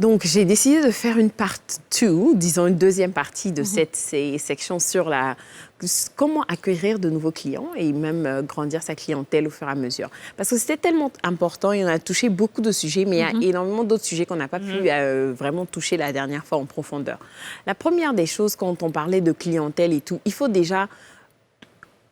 Donc, j'ai décidé de faire une part 2, disons une deuxième partie de cette section sur comment acquérir de nouveaux clients et même grandir sa clientèle au fur et à mesure. Parce que c'était tellement important et on a touché beaucoup de sujets, mais il y a énormément d'autres sujets qu'on n'a pas pu vraiment toucher la dernière fois en profondeur. La première des choses, quand on parlait de clientèle et tout, il faut déjà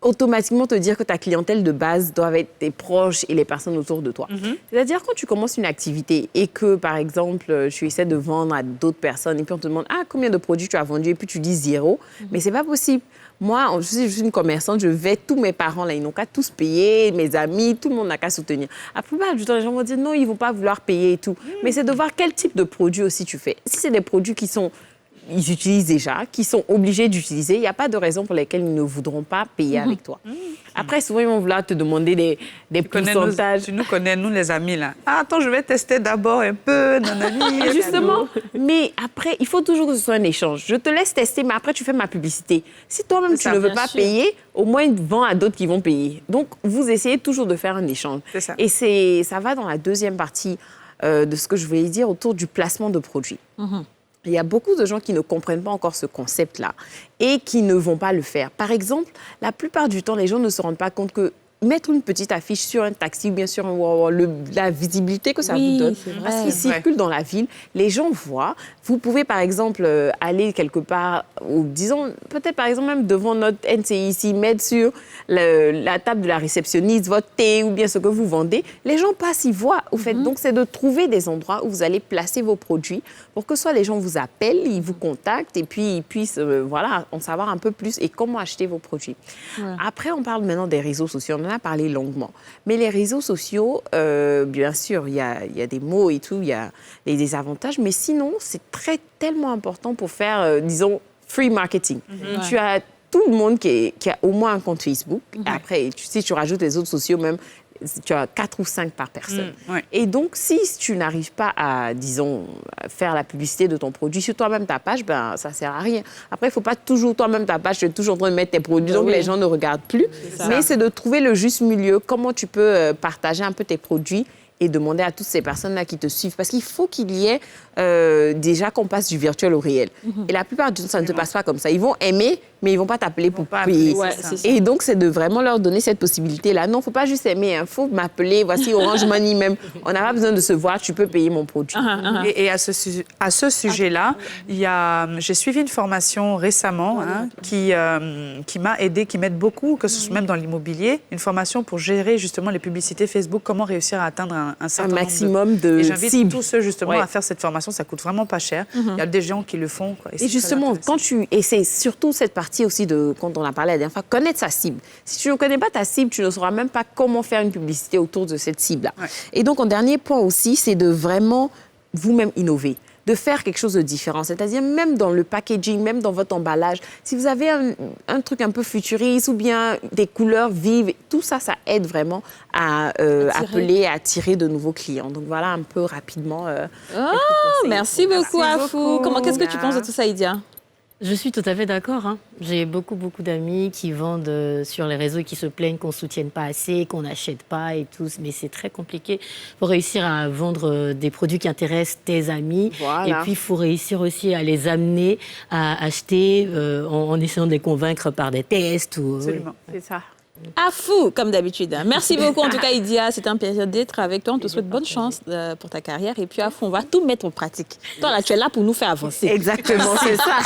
automatiquement te dire que ta clientèle de base doit être tes proches et les personnes autour de toi. C'est-à-dire quand tu commences une activité et que, par exemple, tu essaies de vendre à d'autres personnes et puis on te demande « Ah, combien de produits tu as vendu ?» et puis tu dis 0, mais c'est pas possible. Moi, je suis une commerçante, je vais, tous mes parents, là, ils n'ont qu'à tous payer, mes amis, tout le monde n'a qu'à soutenir. La plupart du temps, les gens vont dire « Non, ils ne vont pas vouloir payer et tout. » Mais c'est de voir quel type de produit aussi tu fais. Si c'est des produits ils utilisent déjà, qui sont obligés d'utiliser, il n'y a pas de raison pour lesquelles ils ne voudront pas payer avec toi. Après, souvent, ils vont vouloir te demander des pourcentages. Tu nous connais, nous, les amis, là. Ah, attends, je vais tester d'abord un peu, nanani. Justement, mais après, il faut toujours que ce soit un échange. Je te laisse tester, mais après, tu fais ma publicité. Si toi-même, tu ne veux pas payer, au moins, vends à d'autres qui vont payer. Donc, vous essayez toujours de faire un échange. C'est ça. Et ça va dans la deuxième partie de ce que je voulais dire autour du placement de produits. Il y a beaucoup de gens qui ne comprennent pas encore ce concept-là et qui ne vont pas le faire. Par exemple, la plupart du temps, les gens ne se rendent pas compte que mettre une petite affiche sur un taxi ou bien sur la visibilité que ça vous donne, parce qu'il circule dans la ville, les gens voient. Vous pouvez, par exemple, aller quelque part, ou disons, peut-être, par exemple, même devant notre NCI ici, mettre sur la table de la réceptionniste votre thé ou bien ce que vous vendez. Les gens passent, ils voient, au fait. Donc, c'est de trouver des endroits où vous allez placer vos produits pour que soit les gens vous appellent, ils vous contactent et puis ils puissent, en savoir un peu plus et comment acheter vos produits. Après, on parle maintenant des réseaux sociaux. On en a parlé longuement. Mais les réseaux sociaux, bien sûr, il y a des mots et tout, il y a des désavantages, mais sinon, c'est tellement important pour faire, disons, free marketing. Tu as tout le monde qui a au moins un compte Facebook. Après, si tu rajoutes les autres sociaux, même, tu as 4 ou 5 par personne. Et donc, si tu n'arrives pas à, disons, faire la publicité de ton produit sur toi-même ta page, ben ça ne sert à rien. Après, il ne faut pas toujours toi-même ta page, tu es toujours en train de mettre tes produits, donc les gens ne regardent plus. Mais c'est de trouver le juste milieu, comment tu peux partager un peu tes produits et demander à toutes ces personnes-là qui te suivent. Parce qu'il faut qu'il y ait déjà qu'on passe du virtuel au réel. Et la plupart du temps, ça ne te passe pas comme ça. Ils vont aimer, mais ils ne vont pas t'appeler pour payer. Et donc, c'est de vraiment leur donner cette possibilité-là. Non, il ne faut pas juste aimer. Il faut m'appeler. Voici Orange Money même. On n'a pas besoin de se voir. Tu peux payer mon produit. Et à ce sujet-là, j'ai suivi une formation récemment qui m'a aidée, qui m'aide beaucoup, que ce soit même dans l'immobilier, une formation pour gérer justement les publicités Facebook, comment réussir à atteindre un certain maximum de Et j'invite cibles. tous ceux justement à faire cette formation. Ça coûte vraiment pas cher. Il y a des gens qui le font. Quoi, et justement, et c'est surtout cette partie aussi quand on a parlé la dernière fois, connaître sa cible. Si tu ne connais pas ta cible, tu ne sauras même pas comment faire une publicité autour de cette cible-là. Et donc, un dernier point aussi, c'est de vraiment vous-même innover, de faire quelque chose de différent. C'est-à-dire, même dans le packaging, même dans votre emballage, si vous avez un truc un peu futuriste ou bien des couleurs vives, tout ça, ça aide vraiment à attirer de nouveaux clients. Donc, voilà un peu rapidement. Merci beaucoup, Afou. Qu'est-ce que tu penses de tout ça, Idia? Je suis tout à fait d'accord. J'ai beaucoup d'amis qui vendent sur les réseaux et qui se plaignent qu'on ne soutienne pas assez, qu'on n'achète pas et tout. Mais c'est très compliqué pour réussir à vendre des produits qui intéressent tes amis. Et puis, il faut réussir aussi à les amener à acheter en essayant de les convaincre par des tests. Absolument, c'est ça. Afou, comme d'habitude. Merci beaucoup, en tout cas, Idia. C'était un plaisir d'être avec toi. On te souhaite bonne chance pour ta carrière. Et puis, Afou, on va tout mettre en pratique. Toi, là, tu es là pour nous faire avancer. Exactement, c'est ça.